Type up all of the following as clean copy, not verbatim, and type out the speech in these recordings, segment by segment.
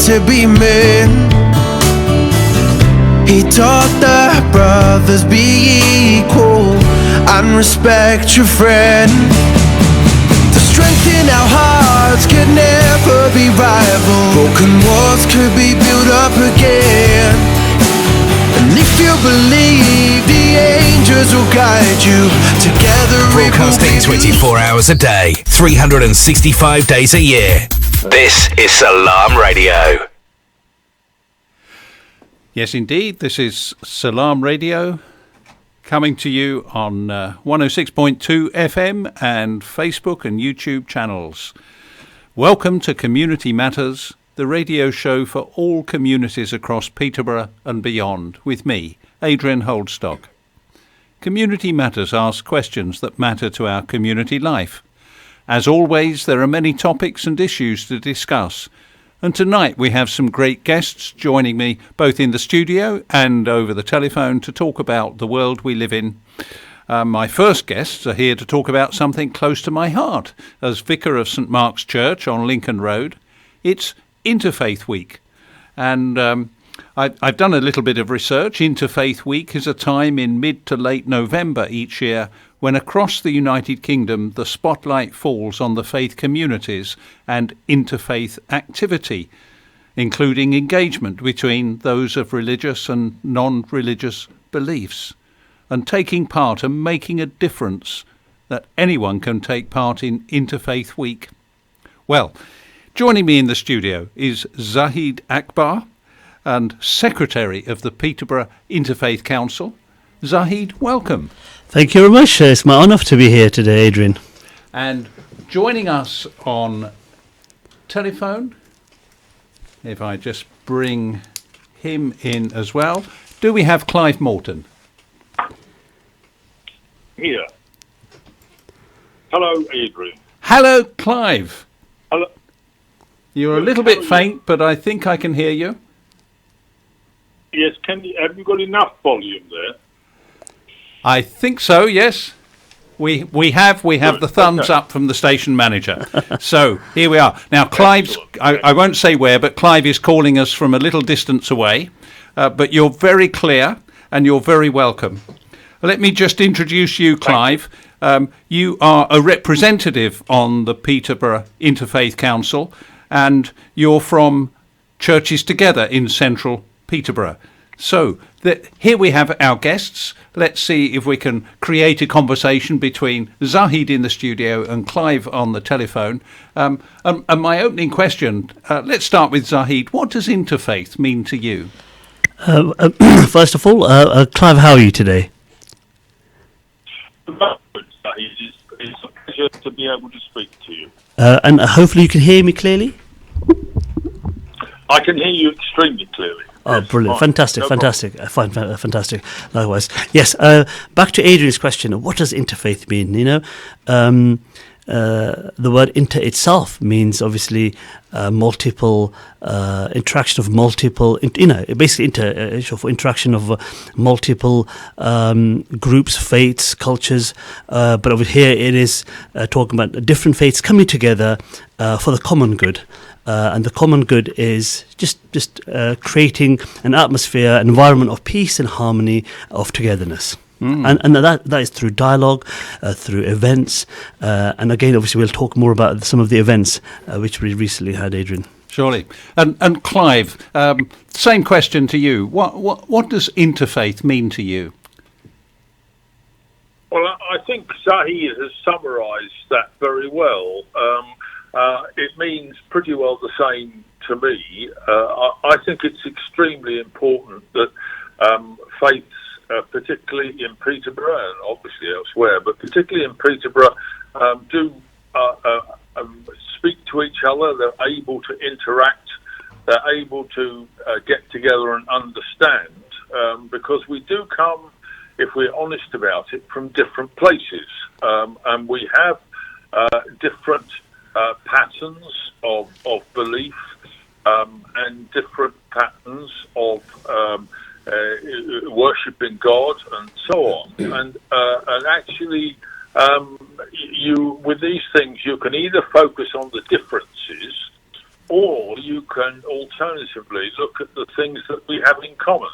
to be men. He taught the brothers be equal and respect your friend. The strength in our hearts could never be rivaled. Broken walls could be built up again. And if you believe, the angels will guide you. Together broadcasting 24 hours a day, 365 days a year. This is Salam Radio. Yes, indeed. This is Salam Radio, coming to you on 106.2 FM and Facebook and YouTube channels. Welcome to Community Matters, the radio show for all communities across Peterborough and beyond, with me, Adrian Holdstock. Community Matters asks questions that matter to our community life. As always, there are many topics and issues to discuss. And tonight we have some great guests joining me both in the studio and over the telephone to talk about the world we live in. My first guests are here to talk about something close to my heart. As Vicar of St Mark's Church on Lincoln Road, it's Interfaith Week. And I've done a little bit of research. Interfaith Week is a time in mid to late November each year when across the United Kingdom the spotlight falls on the faith communities and interfaith activity, including engagement between those of religious and non-religious beliefs, and taking part and making a difference that anyone can take part in Interfaith Week. Well, joining me in the studio is Zahid Akbar, and Secretary of the Peterborough Interfaith Council. Zahid, welcome. Thank you very much. It's my honour to be here today, Adrian. And joining us on telephone, if I just bring him in as well, do we have Clive Morton? Here. Hello, Adrian. Hello, Clive. Hello. You're a little bit faint, but I think I can hear you. Yes, have you got enough volume there? I think so, yes. We have the thumbs up from the station manager. So here we are. Now, Clive's, I won't say where, but Clive is calling us from a little distance away. But you're very clear and you're very welcome. Let me just introduce you, Clive. You are a representative on the Peterborough Interfaith Council, and you're from Churches Together in central Peterborough. So here we have our guests. Let's see if we can create a conversation between Zahid in the studio and Clive on the telephone. And my opening question, let's start with Zahid. What does interfaith mean to you? First of all, Clive, how are you today? It's a pleasure to be able to speak to you. And hopefully you can hear me clearly? I can hear you extremely clearly. Oh, yes, brilliant. fine. Fantastic, No fantastic. Fine, fantastic. Likewise. Yes, back to Adrian's question. What does interfaith mean? You know, the word inter itself means obviously multiple interaction of multiple, basically for interaction of multiple groups, faiths, cultures. But over here it is talking about different faiths coming together for the common good. And the common good is just creating an atmosphere, an environment of peace and harmony, of togetherness. And that is through dialogue, through events, and again, obviously, we'll talk more about some of the events which we recently had, Adrian. Surely. And Clive, same question to you. What does interfaith mean to you? Well, I think Zahid has summarised that very well. It means pretty well the same to me. I think it's extremely important that faiths, particularly in Peterborough and obviously elsewhere, but particularly in Peterborough, do speak to each other. They're able to interact. They're able to get together and understand, because we do come, if we're honest about it, from different places, and we have different patterns of belief and different patterns of worshipping God and so on. And actually, you with these things, you can either focus on the differences, or you can alternatively look at the things that we have in common.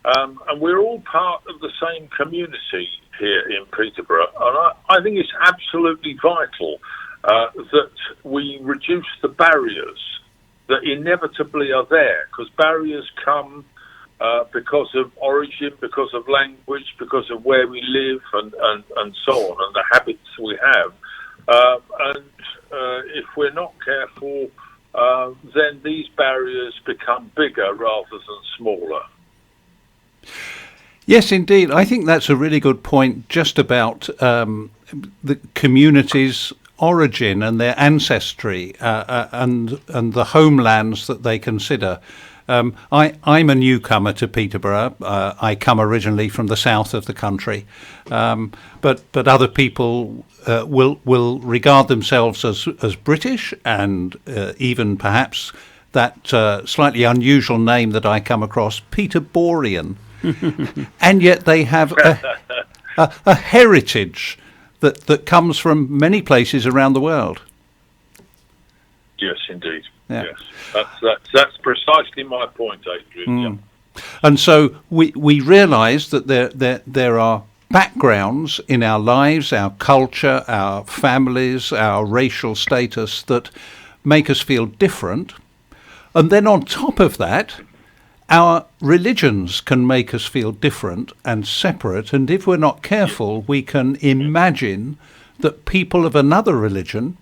And we're all part of the same community here in Peterborough. And I think it's absolutely vital that we reduce the barriers that inevitably are there, because barriers come because of origin, because of language, because of where we live, and so on, and the habits we have. And if we're not careful, then these barriers become bigger rather than smaller. Yes, indeed. I think that's a really good point just about the community's origin and their ancestry and the homelands that they consider. I'm a newcomer to Peterborough. I come originally from the south of the country, but other people will regard themselves as British, and even perhaps that slightly unusual name that I come across, Peterborian. And yet they have a heritage that comes from many places around the world. Yes, indeed. Yeah. Yes, that's precisely my point, Adrian. Yeah. And so we realise that there are backgrounds in our lives, our culture, our families, our racial status that make us feel different. And then on top of that, our religions can make us feel different and separate, and if we're not careful, we can imagine that people of another religion,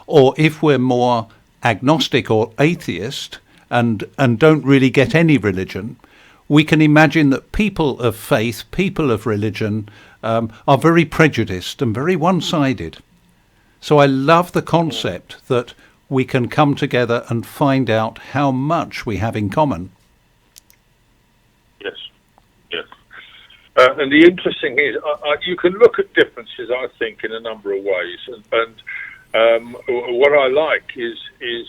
or if we're more agnostic or atheist and don't really get any religion, we can imagine that people of faith, people of religion, are very prejudiced and very one-sided. So I love the concept that we can come together and find out how much we have in common. Yes. And the interesting is, you can look at differences, I think, in a number of ways. And what I like is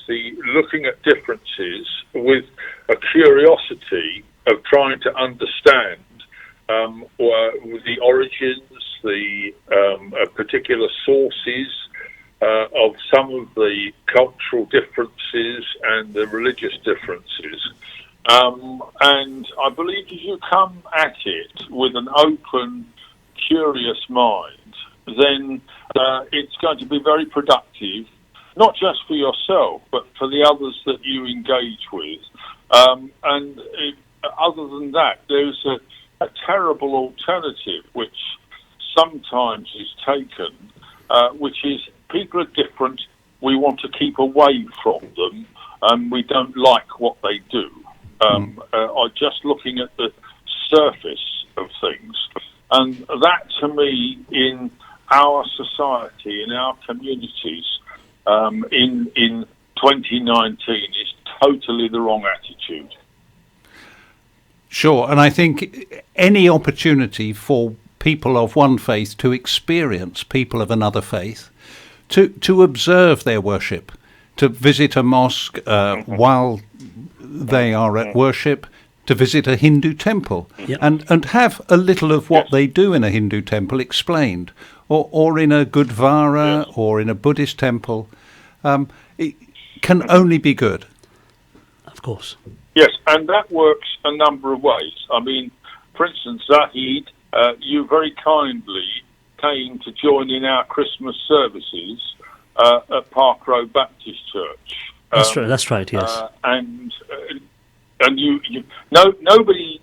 the looking at differences with a curiosity of trying to understand the origins, the particular sources of some of the cultural differences and the religious differences. And I believe if you come at it with an open, curious mind, then it's going to be very productive, not just for yourself, but for the others that you engage with. Other than that, there's a terrible alternative which sometimes is taken, which is people are different, we want to keep away from them, and we don't like what they do. Are just looking at the surface of things. And that, to me, in our society, in our communities, in 2019, is totally the wrong attitude. Sure, and I think any opportunity for people of one faith to experience people of another faith, to observe their worship, to visit a mosque while they are at worship, to visit a Hindu temple, and have a little of what they do in a Hindu temple explained, or in a Gurdwara, or in a Buddhist temple, it can only be good. Of course. Yes, and that works a number of ways. I mean, for instance, Zahid, you very kindly came to join in our Christmas services at Park Road Baptist Church. That's right. Yes. And nobody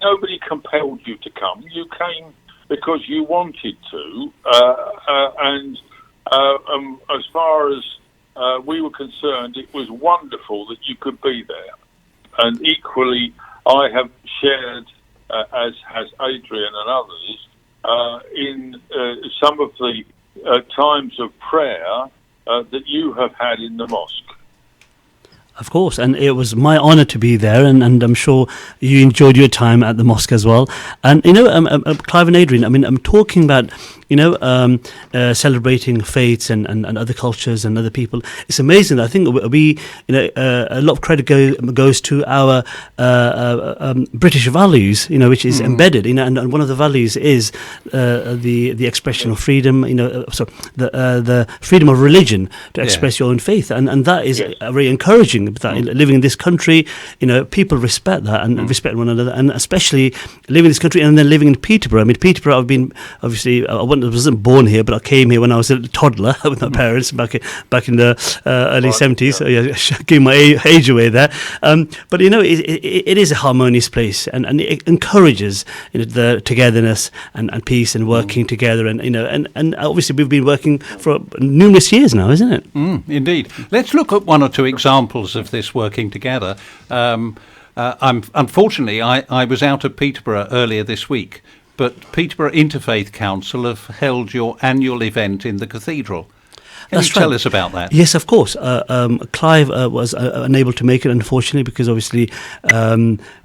compelled you to come. You came because you wanted to. And as far as we were concerned, it was wonderful that you could be there. And equally, I have shared, as has Adrian and others, in some of the times of prayer that you have had in the mosque. Of course, and it was my honour to be there, and I'm sure you enjoyed your time at the mosque as well. And Clive and Adrian, I mean, I'm talking about celebrating faiths and other cultures and other people. It's amazing. I think we a lot of credit goes to our British values, which is embedded. And one of the values is the expression of freedom. The freedom of religion to express your own faith, and that is very encouraging living. Living in this country, people respect that and respect one another, and especially living in this country and then living in Peterborough. I mean, Peterborough, I've been, obviously, I wasn't born here, but I came here when I was a toddler with my parents back in the early 70s. So yeah, giving my age away there. But it is a harmonious place, and it encourages the togetherness and peace and working together, and obviously we've been working for numerous years now, isn't it? Indeed. Let's look at one or two examples of this working together. Unfortunately, I was out of Peterborough earlier this week, but Peterborough Interfaith Council have held your annual event in the cathedral. Can you tell us about that? Yes, of course. Clive was unable to make it, unfortunately, because obviously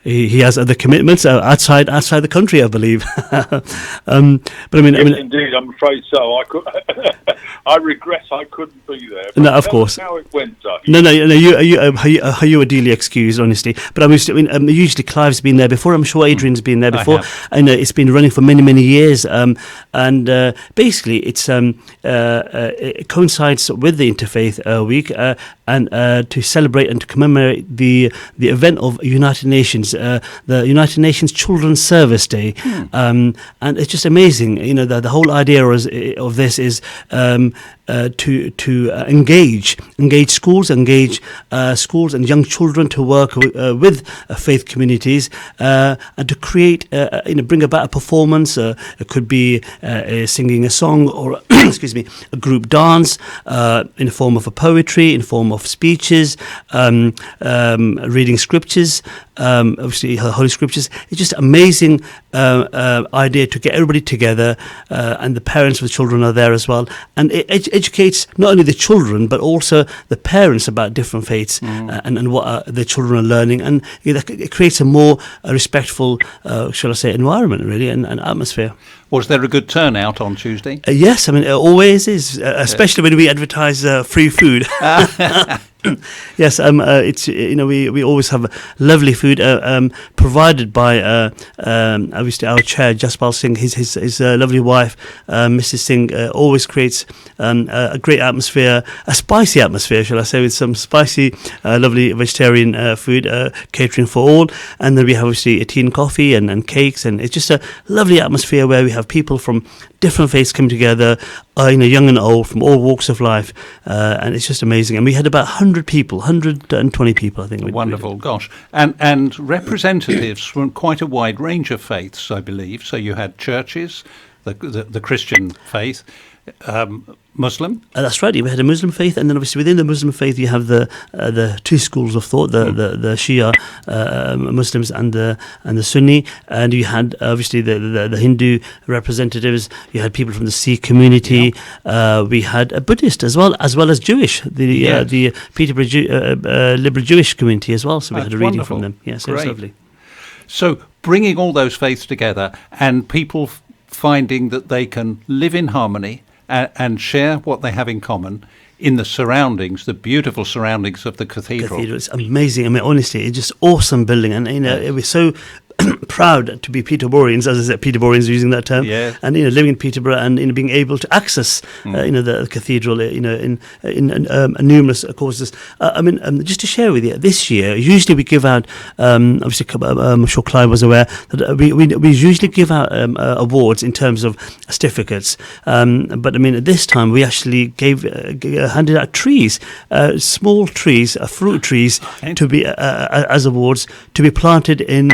he has other commitments outside the country, I believe. But I mean, indeed, I'm afraid so. I regret I couldn't be there. No, of course. How it went, Zahid. No. You are duly excused, honestly. But usually Clive's been there before. I'm sure Adrian's been there before. I know it's been running for many, many years. And basically, it coincides with the Interfaith Week, and to celebrate and to commemorate the event of United Nations, the United Nations Children's Service Day. And it's just amazing. The whole idea of this is to engage schools and young children to work with faith communities, and to create, bring about a performance. It could be singing a song, or excuse me, a group dance, in the form of a poetry, in form of speeches, reading scriptures, obviously Holy Scriptures. It's just amazing idea to get everybody together, and the parents of the children are there as well, and it educates not only the children but also the parents about different faiths, and what the children are learning, and it creates a more respectful, shall I say, environment, really, and atmosphere. Was there a good turnout on Tuesday? Yes, I mean, it always is, especially when we advertise free food. Yes, it's we always have lovely food provided by obviously our chair Jaspal Singh. His lovely wife Mrs. Singh always creates a great atmosphere, a spicy atmosphere, shall I say, with some spicy, lovely vegetarian food, catering for all. And then we have obviously tea and coffee and cakes, and it's just a lovely atmosphere where we have people from different faiths come together, young and old, from all walks of life, and it's just amazing. And we had about 120 people, I think. Wonderful, gosh. And representatives from quite a wide range of faiths, I believe. So you had churches, the Christian faith, Muslim? That's right. We had a Muslim faith, and then obviously within the Muslim faith you have the two schools of thought, the Shia Muslims and the Sunni, and you had obviously the Hindu representatives. You had people from the Sikh community. We had a Buddhist as well as Jewish, the Peterborough Liberal Jewish community as well. So we had a reading from them. Yes, it was lovely. So bringing all those faiths together and people finding that they can live in harmony and share what they have in common in the surroundings, the beautiful surroundings of the cathedral. It's amazing. I mean, honestly, it's just awesome building, and it was so proud to be Peterboroughians, as I said, Peterboroughians using that term, and living in Peterborough and being able to access the cathedral, in numerous courses. I mean, just to share with you, this year usually we give out, obviously I'm sure Clive was aware that we usually give out awards in terms of certificates, but I mean this time we actually handed out trees, small trees, fruit trees, to be as awards to be planted in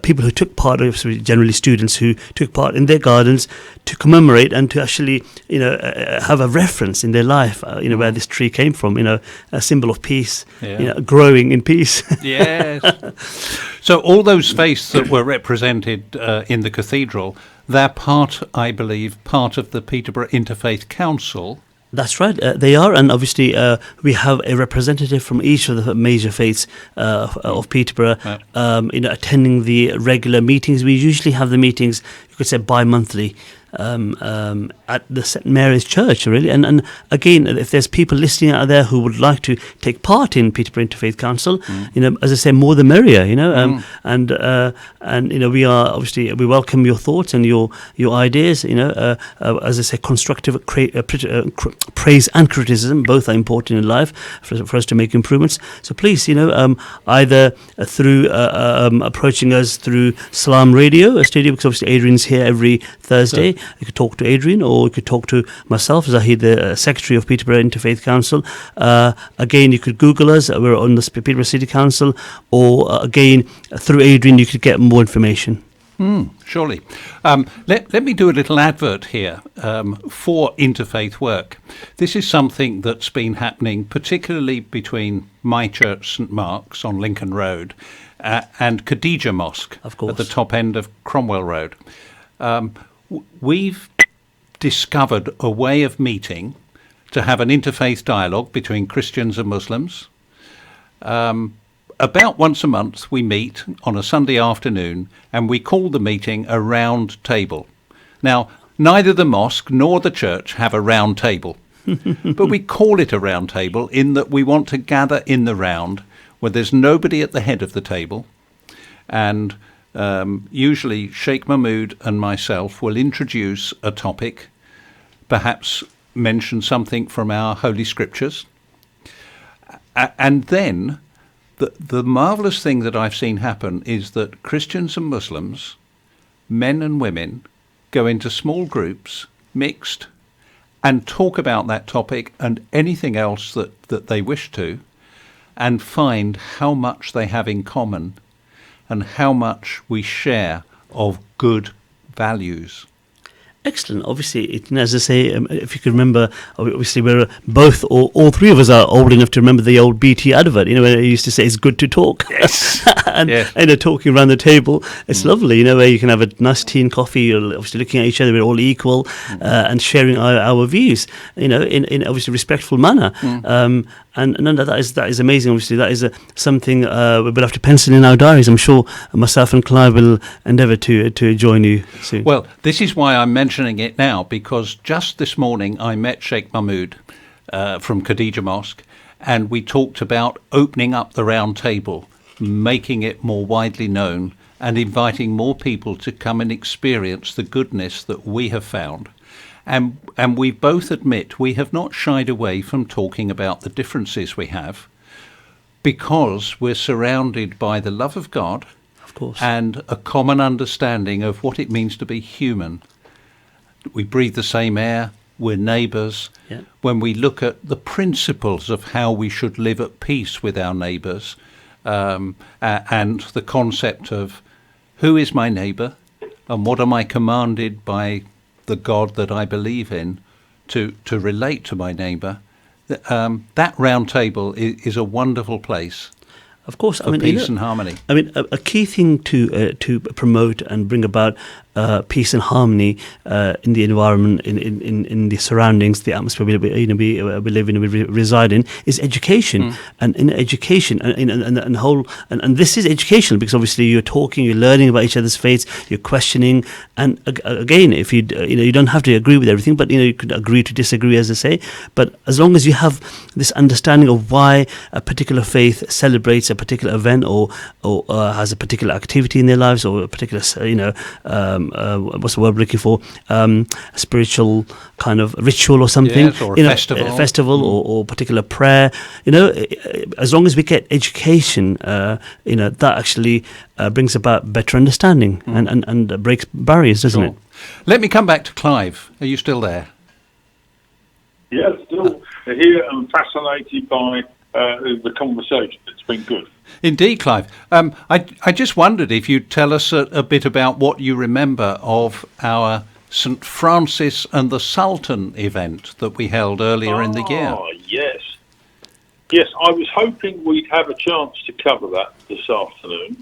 people who took part, generally students who took part in their gardens, to commemorate and to actually have a reference in their life, where this tree came from, a symbol of peace, growing in peace. Yes. So all those faiths that were represented in the cathedral, they're I believe, part of the Peterborough Interfaith Council. That's right, they are, and obviously we have a representative from each of the major faiths of Peterborough, attending the regular meetings. We usually have the meetings, you could say bi-monthly, at the St Mary's Church, really. And again, if there's people listening out there who would like to take part in Peterborough Interfaith Council, as I say, more the merrier, and we are obviously, we welcome your thoughts and your ideas, as I say, constructive praise and criticism, both are important in life for us to make improvements. So please, either through approaching us through Salam Radio, a studio, because obviously Adrian's here every Thursday. You could talk to Adrian, or you could talk to myself, Zahid, the Secretary of Peterborough Interfaith Council. Again, you could Google us. We're on the Peterborough City Council, or again, through Adrian, you could get more information. Surely. Let me do a little advert here for interfaith work. This is something that's been happening particularly between my church, St Mark's, on Lincoln Road, and Khadijah Mosque Of course. at the top end of Cromwell Road. We've discovered a way of meeting to have an interfaith dialogue between Christians and Muslims. About once a month we meet on a Sunday afternoon, and we call the meeting a round table. Now, neither the mosque nor the church have a round table, but we call it a round table in that we want to gather in the round where there's nobody at the head of the table, and usually Sheikh Mahmood and myself will introduce a topic, perhaps mention something from our Holy Scriptures, and then the marvellous thing that I've seen happen is that Christians and Muslims, men and women, go into small groups, mixed, and talk about that topic and anything else that they wish to, and find how much they have in common and how much we share of good values. Excellent. Obviously, as I say, if you can remember, obviously we're both, all three of us are old enough to remember the old BT advert, when it used to say it's good to talk. Yes. and yes. Talking around the table, it's lovely, where you can have a nice tea and coffee, you're obviously looking at each other, we're all equal, and sharing our views, in obviously respectful manner. And that is amazing. Obviously, that is something we'll have to pencil in our diaries. I'm sure myself and Clive will endeavour to join you soon. Well, this is why I'm mentioning it now, because just this morning I met Sheikh Mahmood from Khadijah Mosque, and we talked about opening up the round table, making it more widely known, and inviting more people to come and experience the goodness that we have found. And we both admit we have not shied away from talking about the differences we have, because we're surrounded by the love of God, of course, and a common understanding of what it means to be human. We breathe the same air, we're neighbours. Yeah. When we look at the principles of how we should live at peace with our neighbours, and the concept of who is my neighbour and what am I commanded by the God that I believe in to relate to my neighbour, that round table is a wonderful place. Of course, for peace and harmony. A key thing to promote and bring about peace and harmony in the environment, in the surroundings, the atmosphere we live in, we reside in, is education. And in education, and this is educational, because obviously you're talking, you're learning about each other's faiths, you're questioning, and again, if you don't have to agree with everything, but you could agree to disagree, as I say. But as long as you have this understanding of why a particular faith celebrates a particular event, or has a particular activity in their lives, or a particular what's the word we're looking for, a spiritual kind of ritual or something, yes, or a festival or particular prayer, as long as we get education, that actually brings about better understanding and breaks barriers, doesn't it? Let me come back to Clive. Are you still there? Yes, still here and fascinated by the conversation. It's been good. Indeed, Clive. I just wondered if you'd tell us a bit about what you remember of our St Francis and the Sultan event that we held earlier in the year. Oh, yes. Yes, I was hoping we'd have a chance to cover that this afternoon,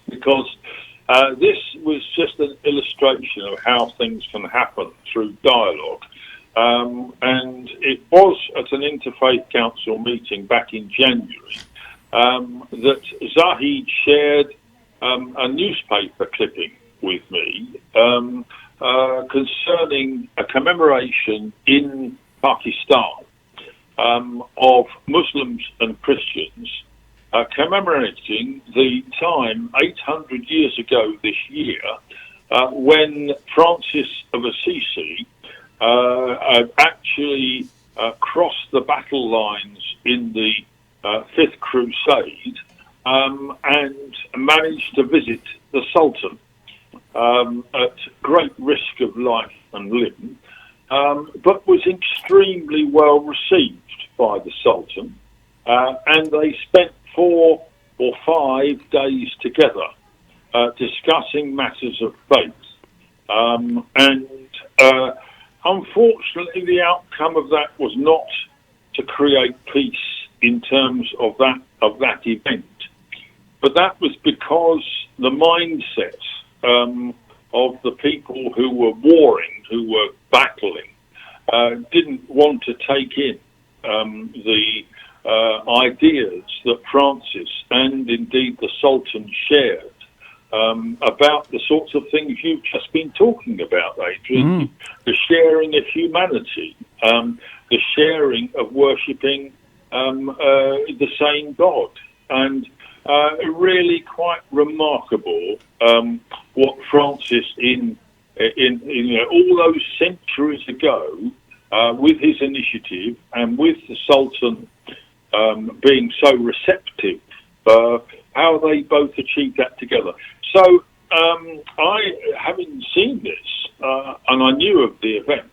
because this was just an illustration of how things can happen through dialogue. And it was at an Interfaith Council meeting back in January that Zahid shared a newspaper clipping with me concerning a commemoration in Pakistan of Muslims and Christians commemorating the time 800 years ago this year when Francis of Assisi actually crossed the battle lines in the Fifth Crusade and managed to visit the Sultan at great risk of life and limb, but was extremely well received by the Sultan, and they spent 4 or 5 days together discussing matters of faith. And unfortunately, the outcome of that was not to create peace in terms of that event, but that was because the mindset of the people who were warring, who were battling, didn't want to take in the ideas that Francis and indeed the Sultan shared about the sorts of things you've just been talking about, Adrian. The sharing of humanity, the sharing of worshipping the same God, and really quite remarkable what Francis in all those centuries ago, with his initiative and with the Sultan being so receptive, how they both achieved that together. So I, having seen this, and I knew of the event,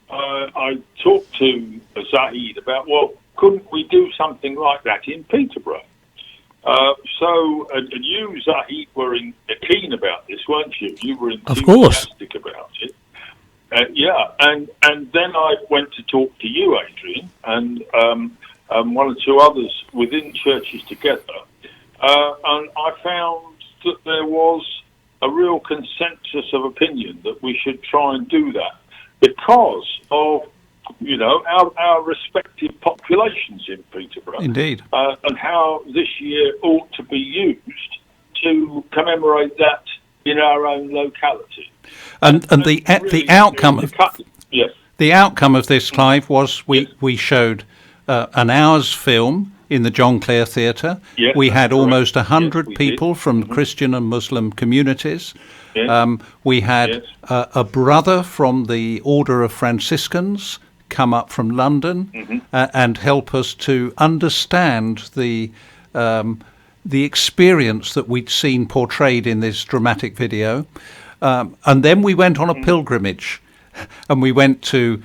I talked to Zahid about, well, couldn't we do something like that in Peterborough? And you, Zahid, were keen about this, weren't you? You were enthusiastic about it. And then I went to talk to you, Adrian, and one or two others within churches together, and I found that there was a real consensus of opinion that we should try and do that because of our respective populations in Peterborough. Indeed. And how this year ought to be used to commemorate that in our own locality. And the outcome of the outcome of this, Clive, was we showed an hour's film in the John Clare Theatre. Yes, we had almost 100 people from Christian and Muslim communities. Yes. We had a brother from the Order of Franciscans come up from London and help us to understand the experience that we'd seen portrayed in this dramatic video. And then we went on a pilgrimage, and we went to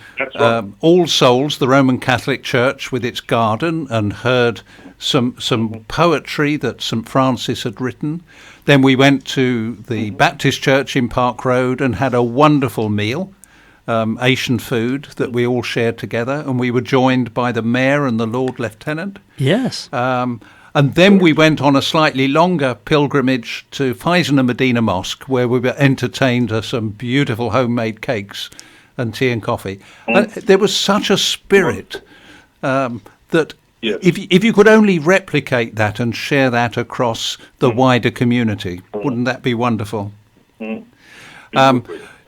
All Souls, the Roman Catholic Church with its garden, and heard some poetry that St. Francis had written. Then we went to the Baptist Church in Park Road and had a wonderful meal, Asian food that we all shared together, and we were joined by the Mayor and the Lord Lieutenant. Yes. And then we went on a slightly longer pilgrimage to Faison and Medina Mosque, where we were entertained to some beautiful homemade cakes and tea and coffee. There was such a spirit that if you could only replicate that and share that across the wider community, wouldn't that be wonderful?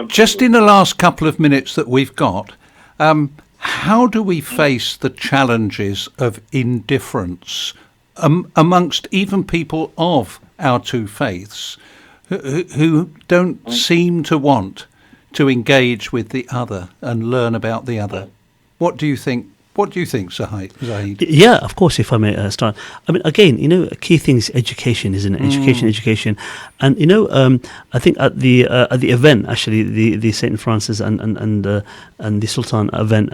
Just in the last couple of minutes that we've got, how do we face the challenges of indifference amongst even people of our two faiths who don't seem to want to engage with the other and learn about the other? What do you think? What do you think, Zahid? Yeah, of course, if I may start. I mean, again, a key thing is education, isn't it? Education. And, I think at the event, actually, the St. Francis and the Sultan event,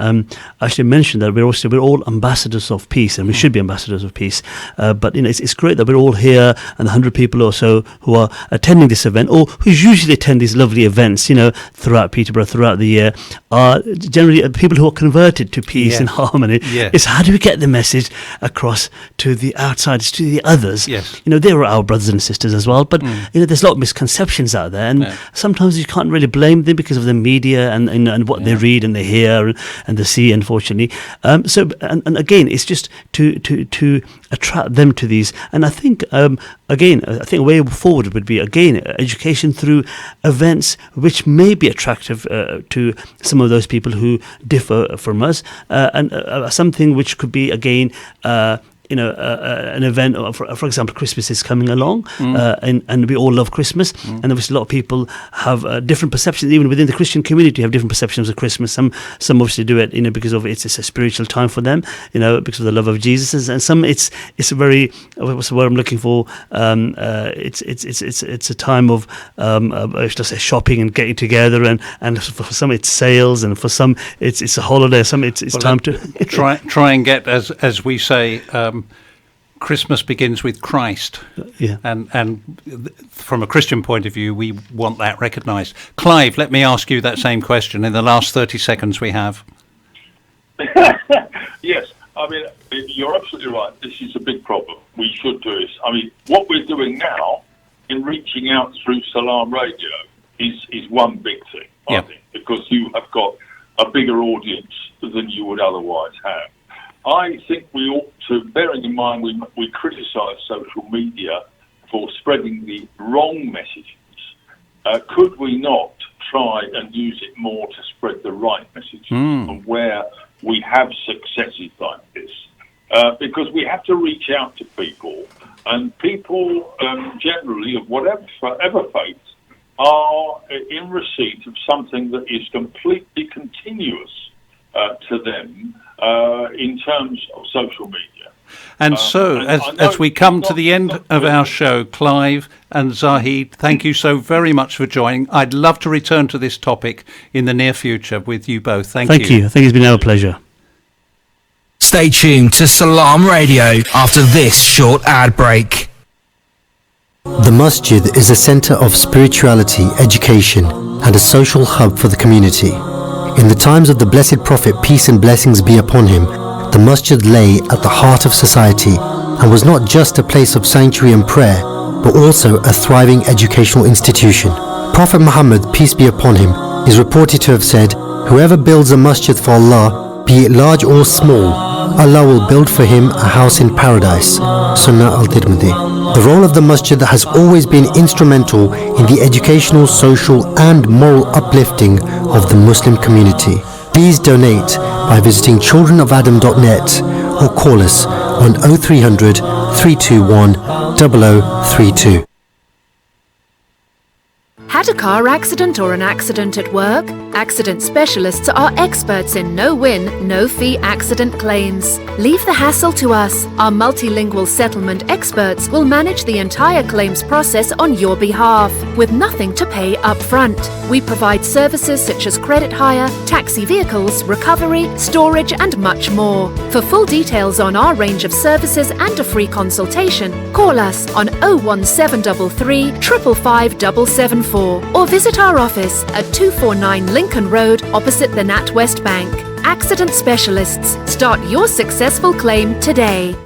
actually mentioned that we're all ambassadors of peace, and we should be ambassadors of peace. But, it's great that we're all here, and the 100 people or so who are attending this event, or who usually attend these lovely events, throughout Peterborough, throughout the year, are generally people who are converted to peace and harmony. harmony. Yeah. It's how do we get the message across to the outsiders, to the others? Yes. They were our brothers and sisters as well, but there's a lot of misconceptions out there, and sometimes you can't really blame them because of the media and what they read and they hear and they see, unfortunately. So again, it's just to attract them to these. And I think I think a way forward would be, again, education through events which may be attractive to some of those people who differ from us, and something which could be, again, an event. For example, Christmas is coming along, and we all love Christmas, and obviously a lot of people have different perceptions. Even within the Christian community, have different perceptions of Christmas. Some obviously do it, because of it's a spiritual time for them, because of the love of Jesus, and some it's a very, what's the word I'm looking for? It's a time of let's say shopping and getting together, and for some it's sales, and for some it's a holiday. Some it's time to try and get, as we say. Christmas begins with Christ, and from a Christian point of view, we want that recognised. Clive, let me ask you that same question in the last 30 seconds we have. Yes, I mean, you're absolutely right. This is a big problem. We should do this. I mean, what we're doing now in reaching out through Salam Radio is one big thing, I think, because you have got a bigger audience than you would otherwise have. I think we ought to, bearing in mind we criticise social media for spreading the wrong messages, could we not try and use it more to spread the right messages, and where we have successes like this? Because we have to reach out to people, and people generally of whatever faith are in receipt of something that is completely continuous to them in terms of social media. And so, as we come to the end of our show, Clive and Zahid, thank you so very much for joining. I'd love to return to this topic in the near future with you both. Thank you. Thank you. I think it's been our pleasure. Stay tuned to Salam Radio after this short ad break. The masjid is a center of spirituality, education, and a social hub for the community. In the times of the Blessed Prophet, peace and blessings be upon him, the masjid lay at the heart of society and was not just a place of sanctuary and prayer, but also a thriving educational institution. Prophet Muhammad, peace be upon him, is reported to have said, "Whoever builds a masjid for Allah, be it large or small, Allah will build for him a house in paradise." Sunnah al-Tirmidhi. The role of the masjid has always been instrumental in the educational, social and moral uplifting of the Muslim community. Please donate by visiting childrenofadam.net or call us on 0300 321 0032. Had a car accident or an accident at work? Accident specialists are experts in no-win, no-fee accident claims. Leave the hassle to us. Our multilingual settlement experts will manage the entire claims process on your behalf, with nothing to pay up front. We provide services such as credit hire, taxi vehicles, recovery, storage and much more. For full details on our range of services and a free consultation, call us on 01733 555 774 or visit our office at 249 Lincoln Road opposite the NatWest Bank. Accident specialists. Start your successful claim today.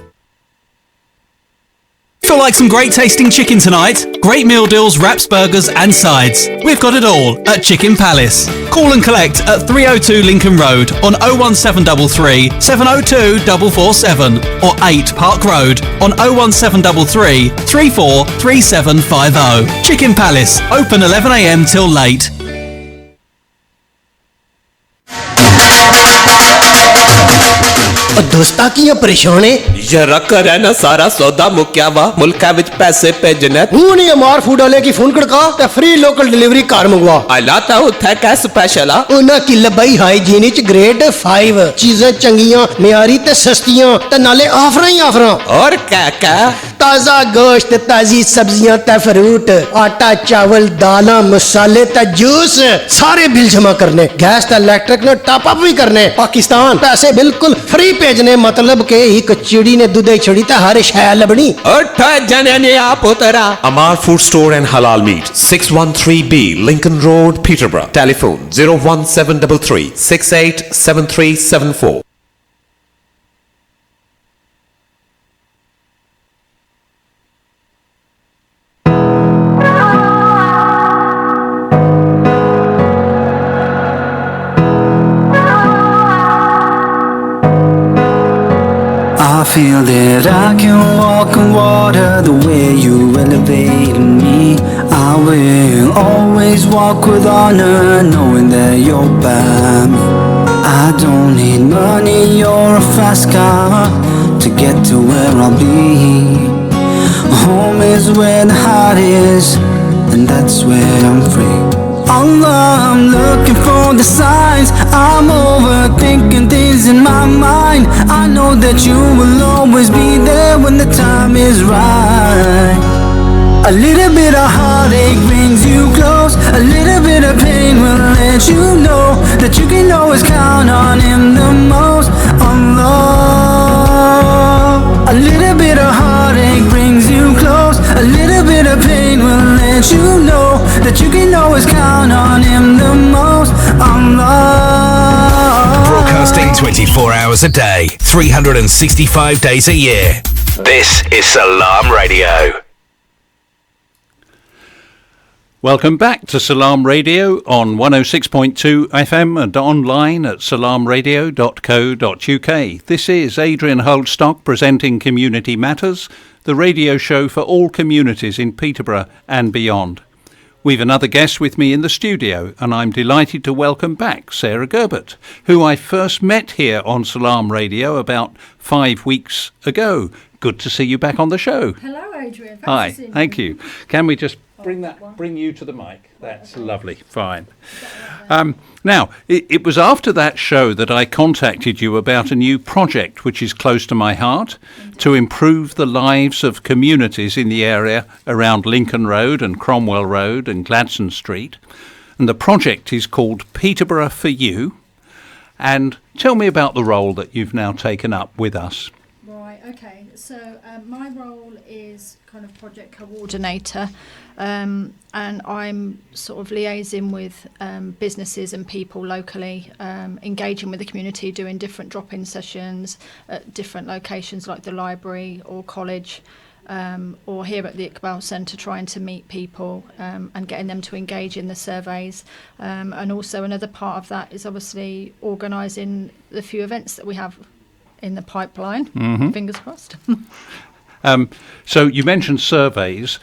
Feel like some great tasting chicken tonight? Great meal deals, wraps, burgers and sides. We've got it all at Chicken Palace. Call and collect at 302 Lincoln Road on 01733 702 447 or 8 Park Road on 01733 343750. Chicken Palace, open 11 a.m. till late. दोस्ता की परेशान है जरा कर ना सारा सौदा मुक्या वा मुल्का विच पैसे भेजने हूं नहीं अमार फूड वाले की फोन खड़का ते फ्री लोकल डिलीवरी कार मंगवा आलाता उथे कै स्पेशल आ ओना की लबाई हाइजीन विच ग्रेड 5 चीजें चंगियां मियारी ते सस्तियां ते नाले ऑफर ही ऑफर और क्या ताजा गोश्त ताजी सब्जियां ते फ्रूट आटा चावल दालां मसाले ते जूस सारे बिल जमा करने गैस ते इलेक्ट्रिक ने टॉप अप भी करने पाकिस्तान पैसे बिल्कुल फ्री भेजने मतलब के एक चिड़ी ने दूध छड़ी ते हर शय लबनी उठ जने ने आप उतरा Amar Food Store and Halal Meat 613B Lincoln Road Peterborough telephone 01733 687374 feel that I can walk on water the way you elevated me. I will always walk with honor, knowing that you're by me. I don't need money or a fast car to get to where I'll be. Home is where the heart is, and that's where I'm free. Allah, I'm looking for the signs. I'm overthinking things in my mind. I know that you will always be there when the time is right. A little bit of heartache brings you close. A little bit of pain will let you know that you can always count on Him the most. Allah. A little bit of heartache brings you close. A little bit of pain will let you know that you can always count on Him the most. Allah. Broadcasting 24 hours a day, 365 days a year. This is Salam Radio. Welcome back to Salam Radio on 106.2 FM and online at salamradio.co.uk. This is Adrian Holdstock presenting Community Matters, the radio show for all communities in Peterborough and beyond. We've another guest with me in the studio, and I'm delighted to welcome back Sarah Gurbutt, who I first met here on Salam Radio about 5 weeks ago. Good to see you back on the show. Hello, Adrian. Hi, thank you. Can we just bring you to the mic? That's lovely. Fine. Now, it was after that show that I contacted you about a new project which is close to my heart to improve the lives of communities in the area around Lincoln Road and Cromwell Road and Gladstone Street. And the project is called Peterborough for You. And tell me about the role that you've now taken up with us. Right, okay. So my role is kind of project coordinator, and I'm sort of liaising with businesses and people locally, engaging with the community, doing different drop-in sessions at different locations like the library or college, or here at the Akbar Centre, trying to meet people and getting them to engage in the surveys. And also another part of that is obviously organising the few events that we have in the pipeline. Mm-hmm. Fingers crossed. So you mentioned surveys.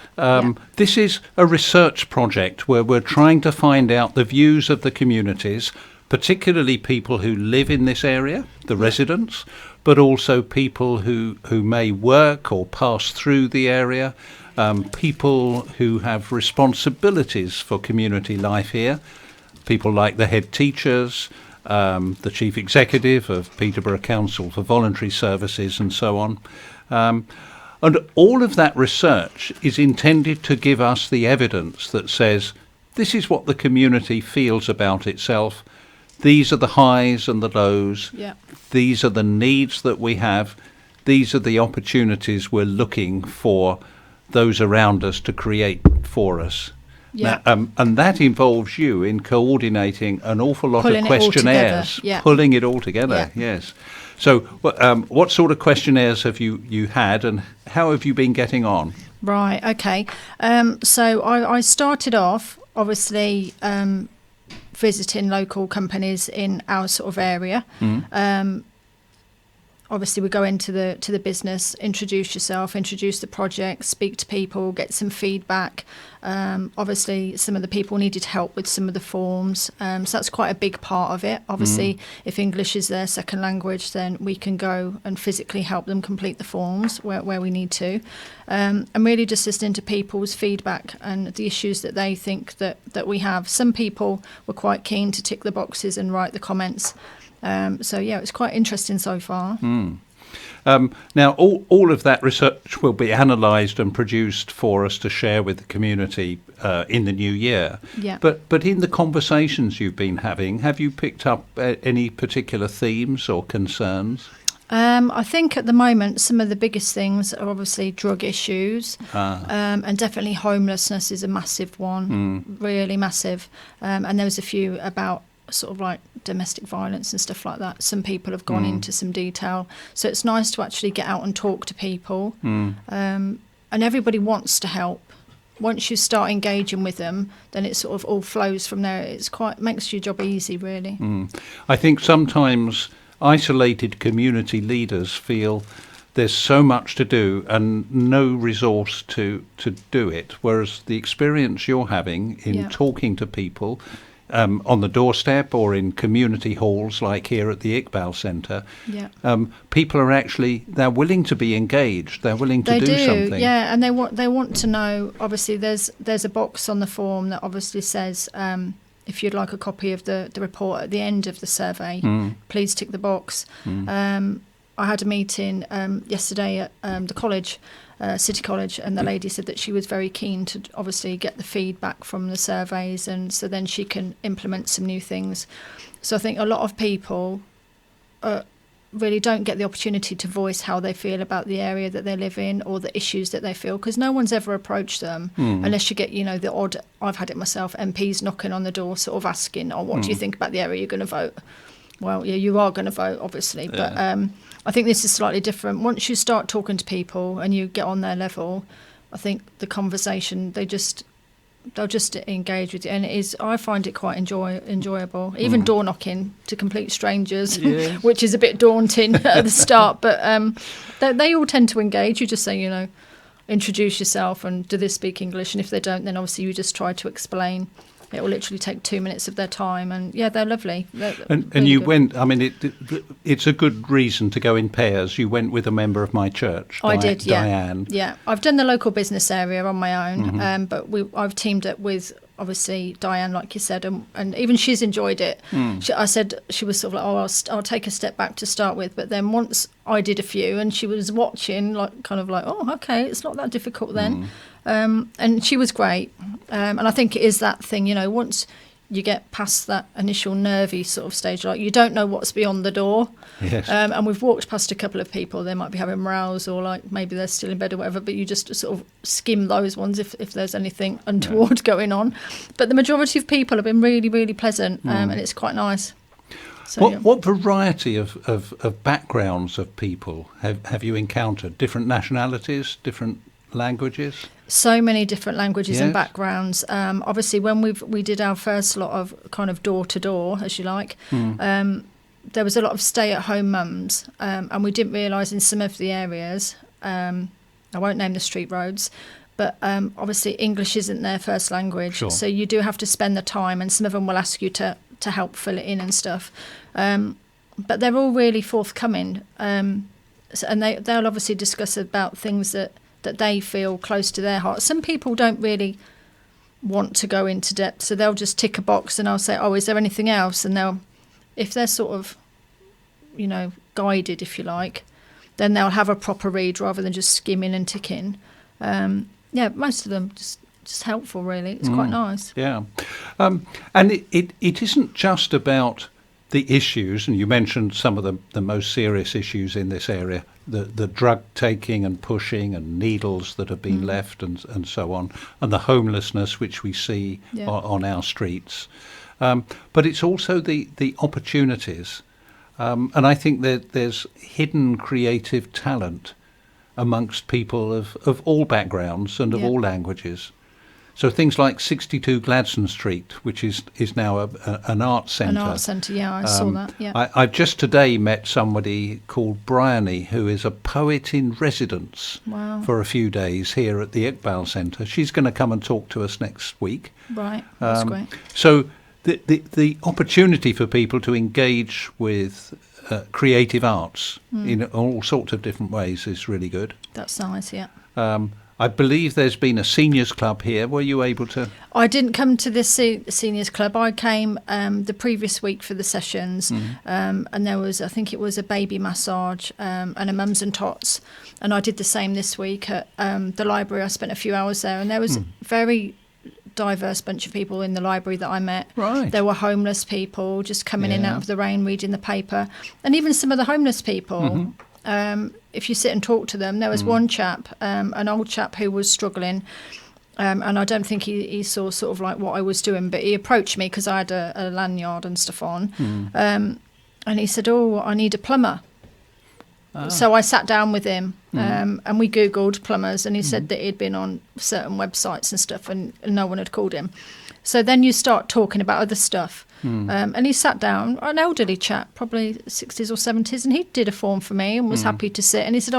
This is a research project where we're trying to find out the views of the communities, particularly people who live in this area, the residents, but also people who may work or pass through the area, people who have responsibilities for community life here, people like the head teachers, the chief executive of Peterborough Council for Voluntary Services and so on. And all of that research is intended to give us the evidence that says this is what the community feels about itself. These are the highs and the lows. Yeah. These are the needs that we have. These are the opportunities we're looking for those around us to create for us. Yeah. Now, and that involves you in coordinating an awful lot of questionnaires, pulling it all together. Yes. So what sort of questionnaires have you had, and how have you been getting on? Right, okay. So I started off, obviously, visiting local companies in our sort of area. Obviously, we go into the business, introduce yourself, introduce the project, speak to people, get some feedback. Obviously, some of the people needed help with some of the forms, so that's quite a big part of it. Obviously, if English is their second language, then we can go and physically help them complete the forms where we need to. And really just listening to people's feedback and the issues that they think that we have. Some people were quite keen to tick the boxes and write the comments. So it's quite interesting so far. Now, all of that research will be analysed and produced for us to share with the community in the new year. Yeah. But in the conversations you've been having, have you picked up any particular themes or concerns? I think at the moment some of the biggest things are obviously drug issues, and definitely homelessness is a massive one, really massive. And there was a few about sort of like domestic violence and stuff like that. Some people have gone into some detail, so it's nice to actually get out and talk to people, and everybody wants to help. Once you start engaging with them, then it sort of all flows from there. It's quite makes your job easy, really. I think sometimes isolated community leaders feel there's so much to do and no resource to do it. Whereas the experience you're having in talking to people on the doorstep or in community halls like here at the Iqbal Centre, people are they're willing to be engaged. They're willing to do something. Yeah, and they want to know. Obviously, there's a box on the form that obviously says if you'd like a copy of the report at the end of the survey, please tick the box. I had a meeting yesterday at the college, City College, and the lady said that she was very keen to obviously get the feedback from the surveys, and so then she can implement some new things. So I think a lot of people really don't get the opportunity to voice how they feel about the area that they live in or the issues that they feel, because no one's ever approached them unless you get, the odd, I've had it myself, MPs knocking on the door sort of asking, what do you think about the area you're going to vote? Well, yeah, you are going to vote, obviously, but I think this is slightly different. Once you start talking to people and you get on their level, I think the conversation, they'll just engage with you, and I find it quite enjoyable. Even door knocking to complete strangers, which is a bit daunting at the start, but they all tend to engage. You just say, introduce yourself and do they speak English, and if they don't, then obviously you just try to explain. It will literally take 2 minutes of their time, and they're lovely. And you went. I mean, it's a good reason to go in pairs. You went with a member of my church. I did, Diane. Yeah, I've done the local business area on my own, but I've teamed up with obviously Diane, like you said, and even she's enjoyed it. I said she was sort of like, I'll take a step back to start with, but then once I did a few, and she was watching, okay, it's not that difficult then. And she was great. And I think it is that thing, once you get past that initial nervy sort of stage, like you don't know what's beyond the door. Yes. And we've walked past a couple of people, they might be having rows or like maybe they're still in bed or whatever, but you just sort of skim those ones if there's anything untoward going on. But the majority of people have been really, really pleasant, and it's quite nice. So, what variety of backgrounds of people have you encountered? Different nationalities, different languages? So many different languages and backgrounds. Obviously, when we did our first lot of kind of door to door, as you like, there was a lot of stay-at-home mums, and we didn't realise in some of the areas, I won't name the street roads, but obviously English isn't their first language, so you do have to spend the time, and some of them will ask you to help fill it in and stuff. But they're all really forthcoming, and they'll obviously discuss about things that they feel close to their heart. Some people don't really want to go into depth, so they'll just tick a box, and I'll say, is there anything else? And if they're sort of, guided, if you like, then they'll have a proper read rather than just skimming and ticking. Most of them just helpful, really. It's quite nice. Yeah. And it isn't just about the issues, and you mentioned some of the most serious issues in this area, the drug taking and pushing and needles that have been left and so on, and the homelessness which we see on our streets. But it's also the opportunities. And I think that there's hidden creative talent amongst people of all backgrounds and of all languages. So things like 62 Gladstone Street, which is now an art centre. An art centre, I saw that, I just today met somebody called Bryony, who is a poet in residence for a few days here at the Iqbal Centre. She's going to come and talk to us next week. Right, that's great. So the opportunity for people to engage with creative arts in all sorts of different ways is really good. That's nice, yeah. I believe there's been a seniors club here. Were you able to? I didn't come to this seniors club. I came the previous week for the sessions, and there was, I think it was a baby massage and a mums and tots, and I did the same this week at the library. I spent a few hours there, and there was very diverse bunch of people in the library that I met. Right. There were homeless people just coming in out of the rain, reading the paper, and even some of the homeless people. If you sit and talk to them, there was one chap, an old chap who was struggling, and I don't think he saw sort of like what I was doing, but he approached me because I had a lanyard and stuff on, and he said, I need a plumber. So I sat down with him and we Googled plumbers, and he said that he'd been on certain websites and stuff, and no one had called him. So then you start talking about other stuff. And he sat down, an elderly chap, probably 60s or 70s, and he did a form for me and was happy to sit. And he said,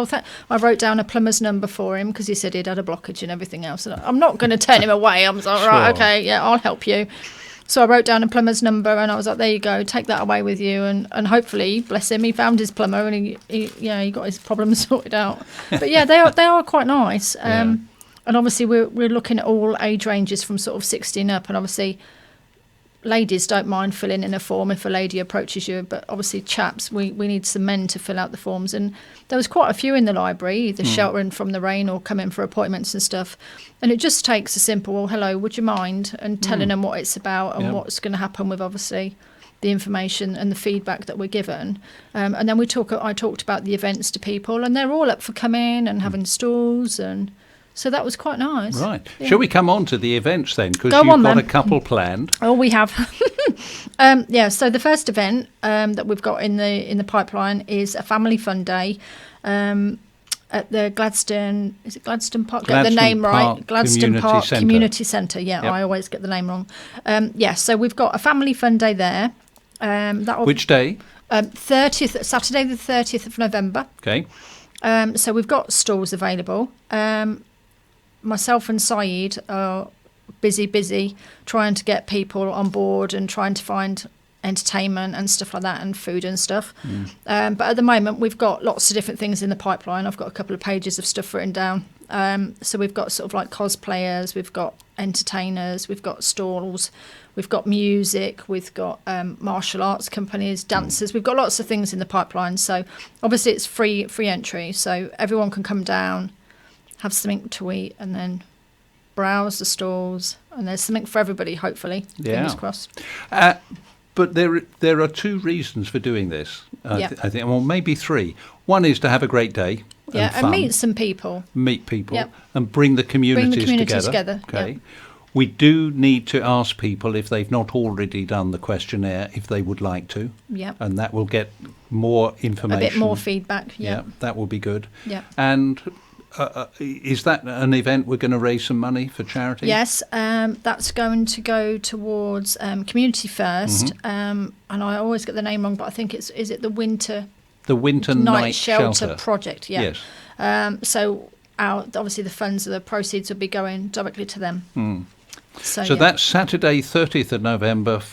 I wrote down a plumber's number for him because he said he'd had a blockage and everything else. And I'm not going to turn him away. I was like, right, okay, yeah, I'll help you. So I wrote down a plumber's number and I was like, there you go, take that away with you. And hopefully, bless him, he found his plumber and he got his problems sorted out. But yeah, they are quite nice. And obviously we're looking at all age ranges from sort of 60 and up. And obviously ladies don't mind filling in a form if a lady approaches you. But obviously chaps, we need some men to fill out the forms. And there was quite a few in the library, either sheltering from the rain or coming for appointments and stuff. And it just takes a simple, well, hello, would you mind? And telling them what it's about and what's going to happen with obviously the information and the feedback that we're given. And then I talked about the events to people and they're all up for coming and having stalls, and so that was quite nice. Right. Yeah. Shall we come on to the events then? Because you've got a couple planned. Oh, we have. So the first event that we've got in the pipeline is a family fun day at the Gladstone. Is it Gladstone Park? Get the name right. Gladstone Park Community Centre. Yeah, I always get the name wrong. So we've got a family fun day there. Which day? 30th, Saturday the 30th of November. Okay. So we've got stalls available. Myself and Zahid are busy trying to get people on board and trying to find entertainment and stuff like that and food and stuff. But at the moment we've got lots of different things in the pipeline. I've got a couple of pages of stuff written down. So we've got sort of like cosplayers, we've got entertainers, we've got stalls, we've got music, we've got martial arts companies, dancers. We've got lots of things in the pipeline. So obviously it's free entry, so everyone can come down, have something to eat, and then browse the stalls. And there's something for everybody, hopefully. Fingers crossed. But there are two reasons for doing this. I think, well, maybe three. One is to have a great day. And meet some people. And bring the communities together. Okay. Yep. We do need to ask people, if they've not already done the questionnaire, if they would like to. Yep. And that will get more information. A bit more feedback. Yeah, that will be good. Yeah. And is that an event we're going to raise some money for charity? Yes, that's going to go towards Community First. And I always get the name wrong, but I think is it the Winter Night Shelter Project? Yeah. Yes. So obviously the funds, the proceeds will be going directly to them. So that's Saturday 30th of November,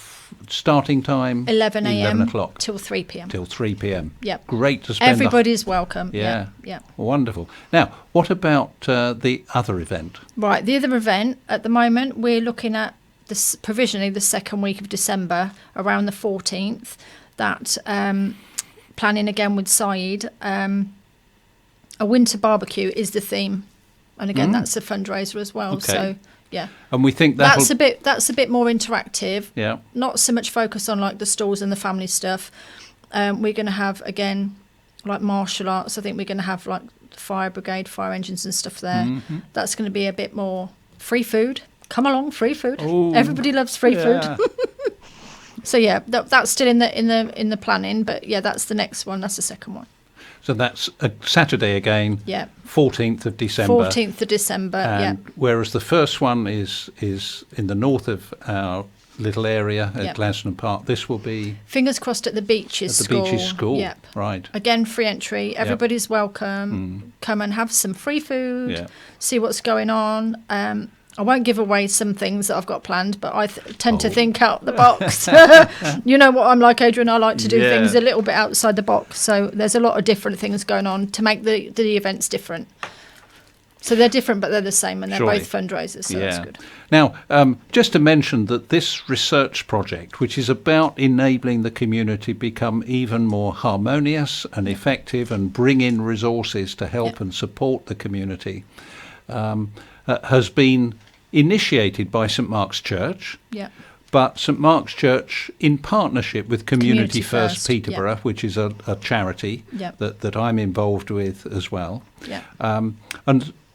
starting time 11 a.m. 11 o'clock till 3 p.m. Till 3 p.m. Yep. Great to spend. Everybody's welcome. Yeah. Yeah. Wonderful. Now, what about the other event? Right, the other event at the moment we're looking at this provisionally the second week of December, around the 14th. That planning again with Zahid. A winter barbecue is the theme, and again that's a fundraiser as well. Okay. So yeah, and we think that's a bit more interactive. Yeah, not so much focus on like the stalls and the family stuff. We're going to have again like martial arts. I think we're going to have like fire brigade, fire engines and stuff there. That's going to be a bit more free food. Come along, free food. Ooh, everybody loves free food. So yeah, that's still in the planning, but yeah, that's the next one. That's the second one. So that's a Saturday again. Yeah. 14th of December. 14th of December. And whereas the first one is in the north of our little area at Gladstone Park, this will be fingers crossed at the Beaches School. At the Beaches School. Yep. Right. Again, free entry. Everybody's welcome. Come and have some free food. See what's going on. I won't give away some things that I've got planned, but I tend to think out the box. You know what I'm like, Adrian. I like to do things a little bit outside the box. So there's a lot of different things going on to make the events different. So they're different, but they're the same, and they're both fundraisers, so that's good. Now, just to mention that this research project, which is about enabling the community become even more harmonious and effective and bring in resources to help and support the community, has been initiated by St Mark's Church, but St Mark's Church in partnership with Community First Peterborough, which is a charity that I'm involved with as well.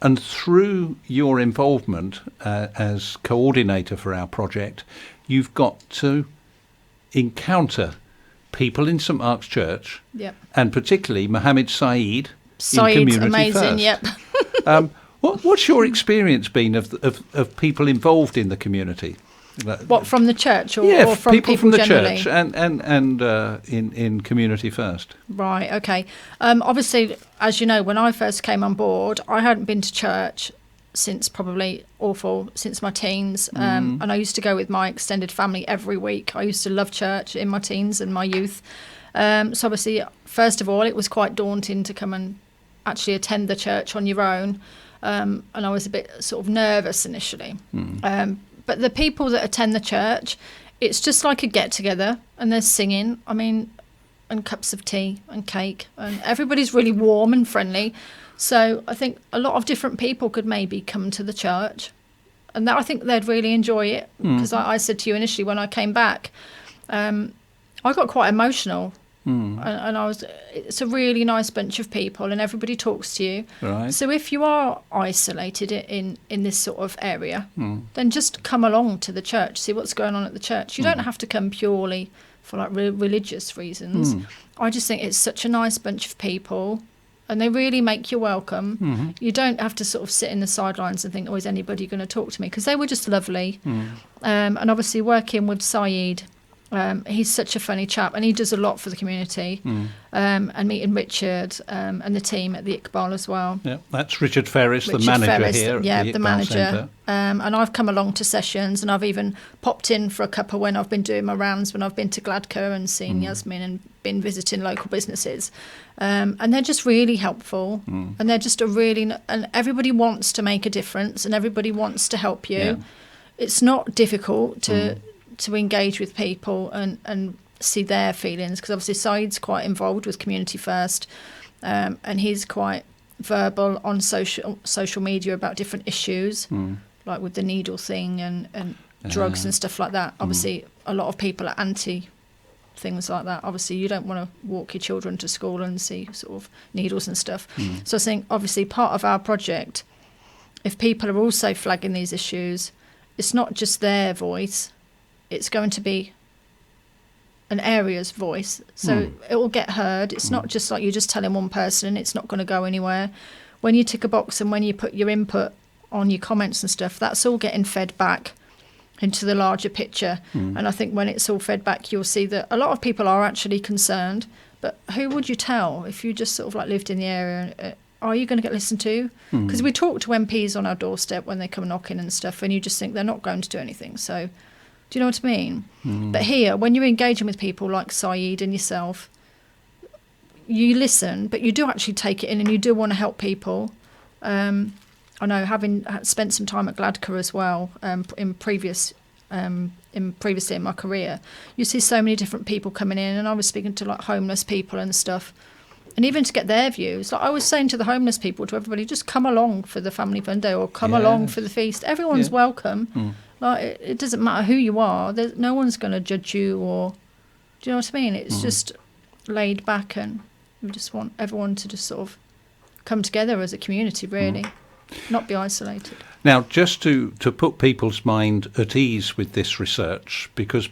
And through your involvement as coordinator for our project, you've got to encounter people in St Mark's Church, and particularly Mohammed Zahid in Community amazing, First. What's your experience been of people involved in the community? What, from the church or from people from the generally? church and in Community First. Right, okay. Obviously, as you know, when I first came on board, I hadn't been to church since my teens. And I used to go with my extended family every week. I used to love church in my teens and my youth. So obviously, first of all, it was quite daunting to come and actually attend the church on your own. And I was a bit sort of nervous initially. But the people that attend the church, it's just like a get-together, and there's singing, and cups of tea and cake, and everybody's really warm and friendly. So I think a lot of different people could maybe come to the church, and that I think they'd really enjoy it. Because I said to you initially when I came back, I got quite emotional. And it's a really nice bunch of people, and everybody talks to you. Right. So if you are isolated in this sort of area, then just come along to the church, see what's going on at the church. You don't have to come purely for like religious reasons. I just think it's such a nice bunch of people, and they really make you welcome. You don't have to sort of sit in the sidelines and think, oh, is anybody going to talk to me? Because they were just lovely. And obviously working with Zahid, he's such a funny chap, and he does a lot for the community. And meeting Richard and the team at the Akbar as well. Yeah, that's Richard Ferris, the manager here at the Akbar manager. Centre. And I've come along to sessions, and I've even popped in for a couple when I've been doing my rounds, when I've been to Gladco and seen Yasmin and been visiting local businesses. And they're just really helpful, and they're just and everybody wants to make a difference, and everybody wants to help you. Yeah. It's not difficult to engage with people and see their feelings, because obviously Zahid's quite involved with Community First, and he's quite verbal on social media about different issues, like with the needle thing and drugs and stuff like that. Obviously a lot of people are anti things like that. Obviously you don't want to walk your children to school and see sort of needles and stuff. So I think obviously part of our project, if people are also flagging these issues, it's not just their voice, it's going to be an area's voice, so it will get heard. It's not just like you're just telling one person, it's not going to go anywhere. When you tick a box and when you put your input on your comments and stuff, that's all getting fed back into the larger picture. And I think when it's all fed back, you'll see that a lot of people are actually concerned, but who would you tell if you just sort of like lived in the area? Are you going to get listened to? Because we talk to MPs on our doorstep when they come knocking and stuff, and you just think they're not going to do anything. So do you know what I mean? But here, when you're engaging with people like Zahid and yourself, you listen, but you do actually take it in, and you do want to help people. I know, having spent some time at Gladco as well, previously in my career, you see so many different people coming in, and I was speaking to like homeless people and stuff, and even to get their views. Like I was saying to the homeless people, to everybody, just come along for the family fun day or come along for the feast. Everyone's welcome. Like it doesn't matter who you are. No one's going to judge you, or do you know what I mean? It's just laid back, and we just want everyone to just sort of come together as a community, really, not be isolated. Now, just to put people's mind at ease with this research, because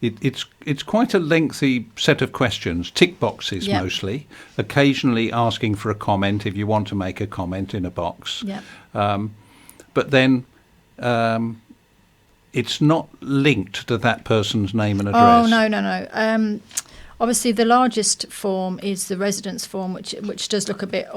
it's quite a lengthy set of questions, tick boxes mostly, occasionally asking for a comment if you want to make a comment in a box. But then it's not linked to that person's name and address. Oh, no. Obviously, the largest form is the residence form, which does look a bit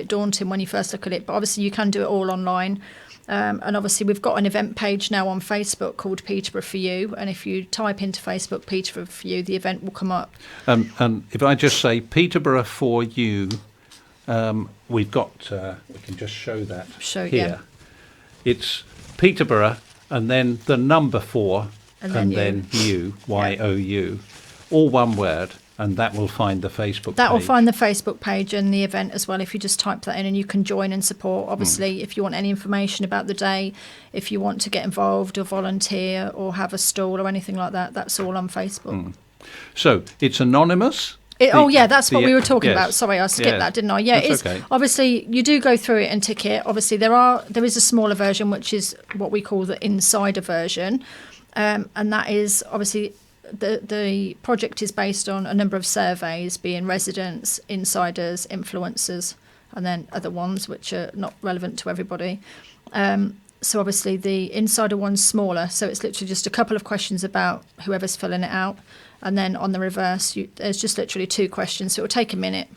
daunting when you first look at it. But obviously, you can do it all online. And obviously, we've got an event page now on Facebook called Peterborough for You. And if you type into Facebook Peterborough for You, the event will come up. And if I just say Peterborough for You, we've got, we can just show that here. Yeah. It's Peterborough and then the number 4 and then you, Y-O-U. All one word, and that will find the Facebook page. That will find the Facebook page and the event as well if you just type that in, and you can join and support. Obviously, if you want any information about the day, if you want to get involved or volunteer or have a stall or anything like that, that's all on Facebook. So it's anonymous? That's what we were talking about. Sorry, I skipped that, didn't I? Yeah, it's okay. Obviously you do go through it and tick it. Obviously there is a smaller version, which is what we call the insider version, and that is obviously the project is based on a number of surveys, being residents, insiders, influencers, and then other ones which are not relevant to everybody. So obviously the insider one's smaller, so it's literally just a couple of questions about whoever's filling it out, and then on the reverse, there's just literally 2 questions, so it'll take a minute.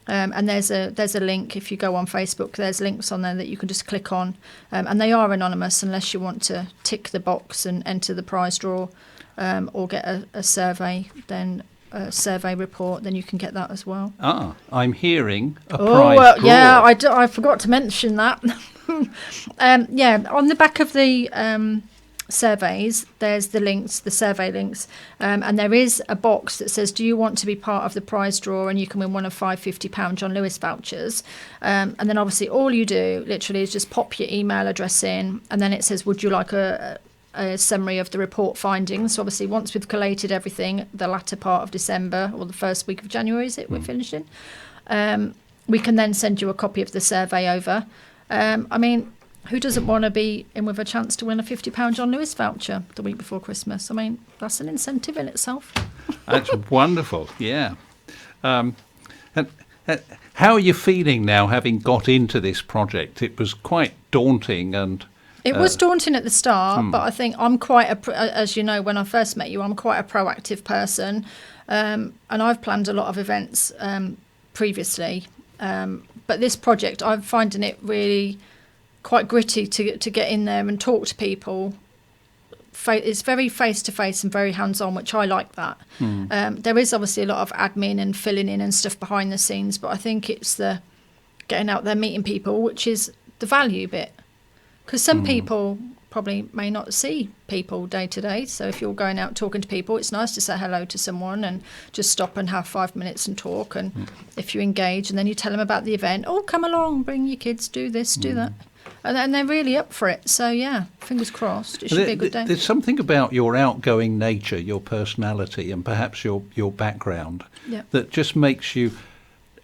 And there's a link. If you go on Facebook, there's links on there that you can just click on, and they are anonymous unless you want to tick the box and enter the prize draw, or get a survey, then a survey report, then you can get that as well. I'm hearing a prize draw. Yeah, I forgot to mention that. On the back of the surveys, there's the links, the survey links, and there is a box that says, do you want to be part of the prize draw, and you can win one of 5 £50 John Lewis vouchers, and then obviously all you do literally is just pop your email address in, and then it says, would you like a summary of the report findings. So obviously once we've collated everything, the latter part of December or the first week of January, is it, we're finished in, we can then send you a copy of the survey over. I mean, who doesn't want to be in with a chance to win a £50 John Lewis voucher the week before Christmas? I mean, that's an incentive in itself. That's wonderful, yeah. And how are you feeling now, having got into this project? It was quite daunting, and it was daunting at the start, but I think I'm quite as you know, when I first met you, I'm quite a proactive person, and I've planned a lot of events previously. But this project, I'm finding it really quite gritty to get in there and talk to people. It's very face-to-face and very hands-on, which I like that. There is obviously a lot of admin and filling in and stuff behind the scenes, but I think it's the getting out there, meeting people, which is the value bit. Because some people probably may not see people day to day. So if you're going out talking to people, it's nice to say hello to someone and just stop and have 5 minutes and talk. And if you engage and then you tell them about the event, come along, bring your kids, do this, do that. And they're really up for it. So, yeah, fingers crossed. It should be a good day. There's something about your outgoing nature, your personality, and perhaps your background that just makes you,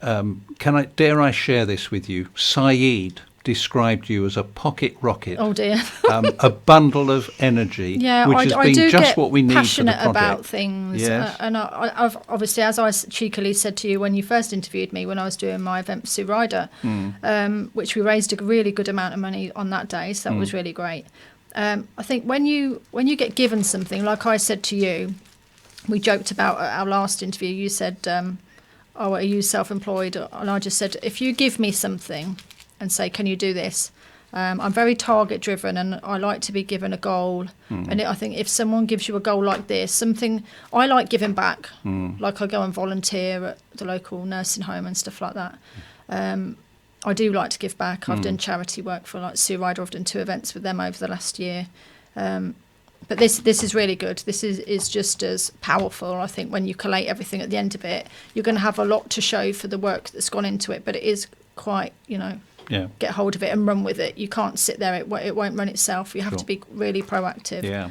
dare I share this with you? Zahid described you as a pocket rocket. Oh dear. A bundle of energy, which has been just what we need for the project. Passionate about things. Yes. And I've obviously, as I cheekily said to you when you first interviewed me, when I was doing my event for Sue Ryder, which we raised a really good amount of money on that day, so that was really great. I think when you get given something, like I said to you, we joked about our last interview, you said, are you self-employed? And I just said, if you give me something and say, can you do this? I'm very target driven, and I like to be given a goal. And I think if someone gives you a goal like this, something I like giving back, like I go and volunteer at the local nursing home and stuff like that. I do like to give back. I've done charity work for like Sue Ryder. I've done 2 events with them over the last year. But this is really good. This is just as powerful. I think when you collate everything at the end of it, you're going to have a lot to show for the work that's gone into it. But it is quite, get hold of it and run with it. You can't sit there. It won't run itself. You have to be really proactive. Yeah.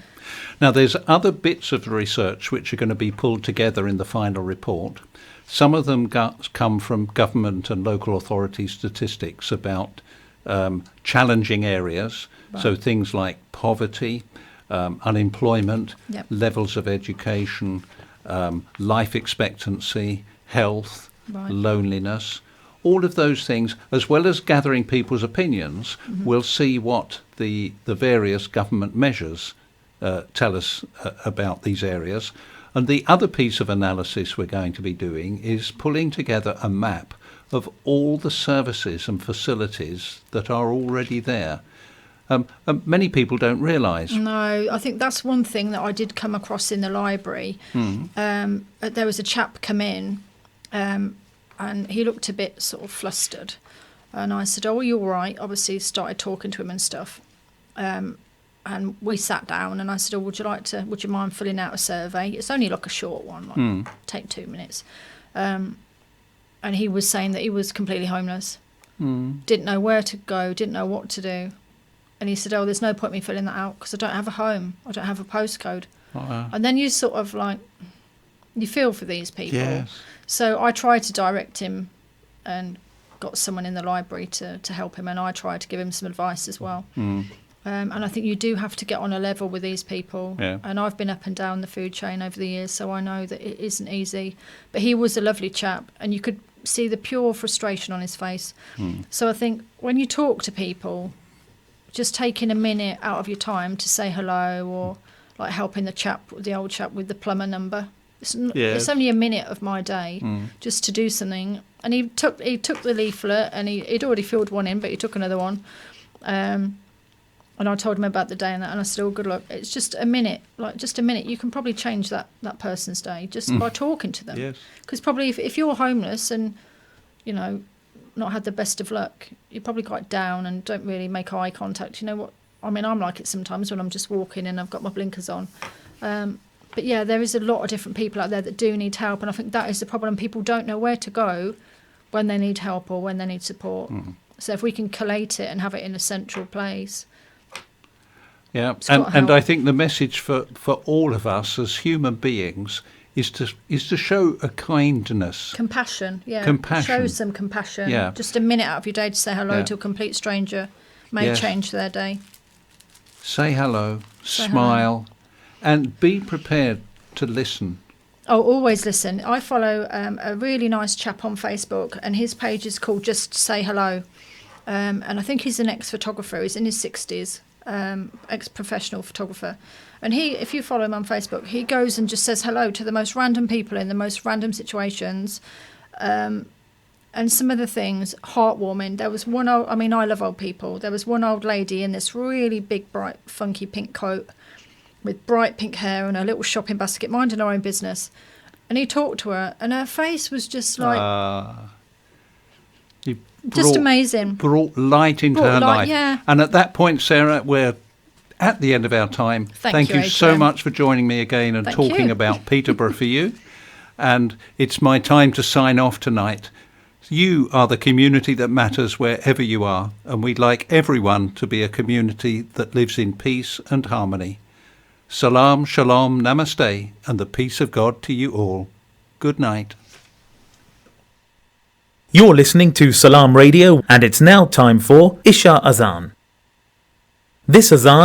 Now, there's other bits of the research which are going to be pulled together in the final report. Some of them come from government and local authority statistics about challenging areas. Right. So things like poverty, unemployment, levels of education, life expectancy, health, loneliness. All of those things, as well as gathering people's opinions, we'll see what the various government measures tell us about these areas. And the other piece of analysis we're going to be doing is pulling together a map of all the services and facilities that are already there. Many people don't realise. No, I think that's one thing that I did come across in the library. There was a chap come in, and he looked a bit sort of flustered. And I said, are you all right? Obviously started talking to him and stuff. And we sat down and I said, would you mind filling out a survey? It's only like a short one, take 2 minutes. And he was saying that he was completely homeless. Didn't know where to go, didn't know what to do. And he said, there's no point me filling that out because I don't have a home. I don't have a postcode. And then you sort of you feel for these people. Yes. So I tried to direct him and got someone in the library to help him, and I tried to give him some advice as well. And I think you do have to get on a level with these people. Yeah. And I've been up and down the food chain over the years, so I know that it isn't easy. But he was a lovely chap, and you could see the pure frustration on his face. So I think when you talk to people, just taking a minute out of your time to say hello, or like helping the old chap with the plumber number. It's only a minute of my day just to do something. And he took the leaflet, and he'd already filled one in, but he took another one. And I told him about the day and that, and I said, "Oh, good luck." It's just a minute, You can probably change that person's day just by talking to them. Yes. Because probably if you're homeless and, not had the best of luck, you're probably quite down and don't really make eye contact. You know what? I mean, I'm like it sometimes when I'm just walking and I've got my blinkers on. But yeah, there is a lot of different people out there that do need help, and I think that is the problem. People don't know where to go when they need help or when they need support. So if we can collate it and have it in a central place. Yeah, and I think the message for all of us as human beings is to show a kindness. Compassion, yeah. Compassion. Show some compassion. Yeah. Just a minute out of your day to say hello to a complete stranger may change their day. Say hello, smile, and be prepared to listen. Oh, always listen. I follow a really nice chap on Facebook, and his page is called Just Say Hello. And I think he's an ex-photographer. He's in his 60s. Ex-professional photographer, and if you follow him on Facebook, he goes and just says hello to the most random people in the most random situations, and some of the things heartwarming. There was one I love old people. There was one old lady in this really big, bright, funky pink coat with bright pink hair and a little shopping basket, minding her own business, and he talked to her, and her face was just like just amazing. Brought light into her life. Yeah. And at that point, Sarah, we're at the end of our time. Thank you so Adrian. much for joining me again and talking about Peterborough for you. And it's my time to sign off tonight. You are the community that matters wherever you are, and we'd like everyone to be a community that lives in peace and harmony. Salam, shalom, namaste, and the peace of God to you all. Good night. You're listening to Salam Radio, and it's now time for Isha Azan. This Azan